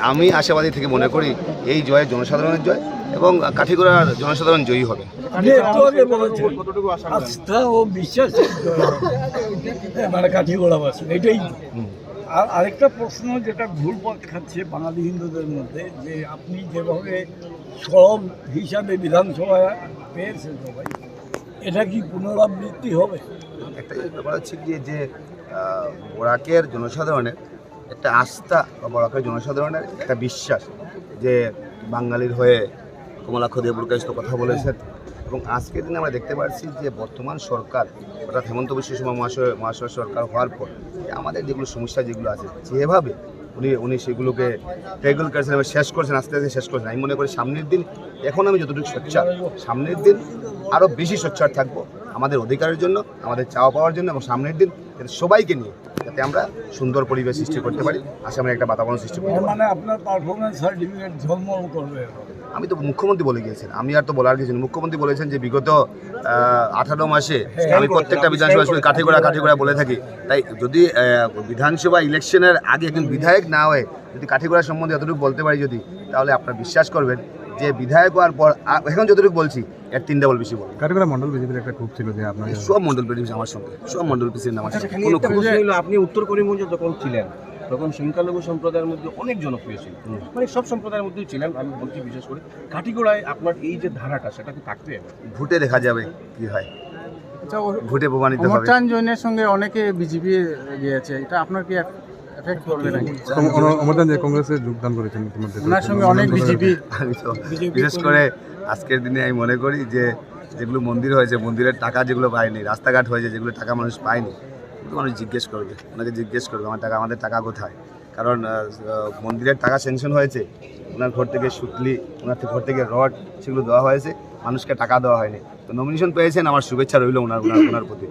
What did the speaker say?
আমি আশাবাদী থেকে মনে করি এই জয় জনসাধারণের জয় এবং কাঠিগড়ার জনসাধারণ জয়ী হবে। আস্থা ও বিশ্বাস মানে কাঠিগড়াবাসী এটাই। আর আরেকটা প্রশ্ন যেটা ঘুরপথ খাচ্ছে বাঙালি হিন্দুদের মধ্যে, যে আপনি যেভাবে সরব হিসাবে বিধানসভায় পেয়েছেন সবাই, এটা কি পুনরাবৃত্তি হবে? একটা ব্যাপার হচ্ছে গিয়ে যে বরাকের জনসাধারণের একটা আস্থা বা বরাকের জনসাধারণের একটা বিশ্বাস যে বাঙালির হয়ে কমলাক্ষ দেবপুরকাশ তো কথা বলেছেন। এবং আজকের দিনে আমরা দেখতে পাচ্ছি যে বর্তমান সরকার অর্থাৎ হেমন্ত বিশ্ব শর্মা মহাশয় সরকার হওয়ার পর আমাদের যেগুলো সমস্যা যেগুলো আছে যেভাবে উনি সেগুলোকে ট্যাগল করেছেন এবং শেষ করছেন, আস্তে আস্তে শেষ করছেন। আমি মনে করি সামনের দিন এখন আমি যতটুকু সোচ্চার, সামনের দিন আরও বেশি সোচ্চার থাকবো আমাদের অধিকারের জন্য, আমাদের চাওয়া পাওয়ার জন্য, এবং সামনের দিন সবাইকে নিয়ে যাতে আমরা সুন্দর পরিবেশ সৃষ্টি করতে পারি, আসামের একটা বাতাবরণ সৃষ্টি করতে পারি। মানে আপনার পারফরমেন্স সার্টিফিকেট ঝলমল করবে। আমি তো মুখ্যমন্ত্রী বলে গিয়েছেন, আমি আর তো বলার কিছু নেই। মুখ্যমন্ত্রী বলেছেন যে বিগত 18 মাসে আমি প্রত্যেকটা বিধানসভা কাঠিগড়া বলে থাকি। তাই যদি বিধানসভা ইলেকশনের আগে একজন বিধায়ক না হয়ে যদি কাঠিগড়া সম্বন্ধে যতটুকু বলতে পারি যদি, তাহলে আপনারা বিশ্বাস করবেন যে বিধায়ক হওয়ার পর এখন যতটুকু বলছি এর 3 ডাবল বেশি বলবো। কাঠিগড়া মন্ডল বিজেপির একটা গ্রুপ ছিল যে আপনার সব মন্ডল পিছিয়ে আমার সঙ্গে, সব মন্ডল পিছিয়ে আমার সঙ্গে কোনো আপনি উত্তর করিমগঞ্জে যখন ছিলেন তখন সংখ্যালঘু সম্প্রদায়ের মধ্যে অনেক জনপ্রিয় ছিল, মানে সব সম্প্রদায়ের মধ্যেই ছিলেন। আমি বলছি বিশেষ করে কাঠিগড়ায় আপনার এই যে ধারাটা সেটা কি থাকবে? ভোটে দেখা যাবে কি হয়, ভোটে প্রমাণিত হবে। অমরচাঁদ জৈনের সঙ্গে অনেকে বিজেপি গিয়েছে, এটা আপনার কি এফেক্ট করবে নাকি? অমরচাঁদ যে কংগ্রেসে যোগদান করেছেন ইতিমধ্যে, ওনার সঙ্গে অনেক বিজেপি আমি তো বিশেষ করে আজকের দিনে আমি মনে করি যে যেগুলো মন্দির হয়েছে, মন্দিরের টাকা যেগুলো পায়নি, রাস্তাঘাট হয়েছে যেগুলো টাকা মানুষ পায়নি, মানুষ জিজ্ঞেস করবে, ওনাকে জিজ্ঞেস করবে আমাদের টাকা কোথায়। কারণ মন্দিরের টাকা স্যাংশন হয়েছে, ওনার ঘর থেকে সুতলি, ওনার ঘর থেকে রড সেগুলো দেওয়া হয়েছে, মানুষকে টাকা দেওয়া হয়নি। তো নমিনেশন পেয়েছেন, আমার শুভেচ্ছা রইল ওনার প্রতি।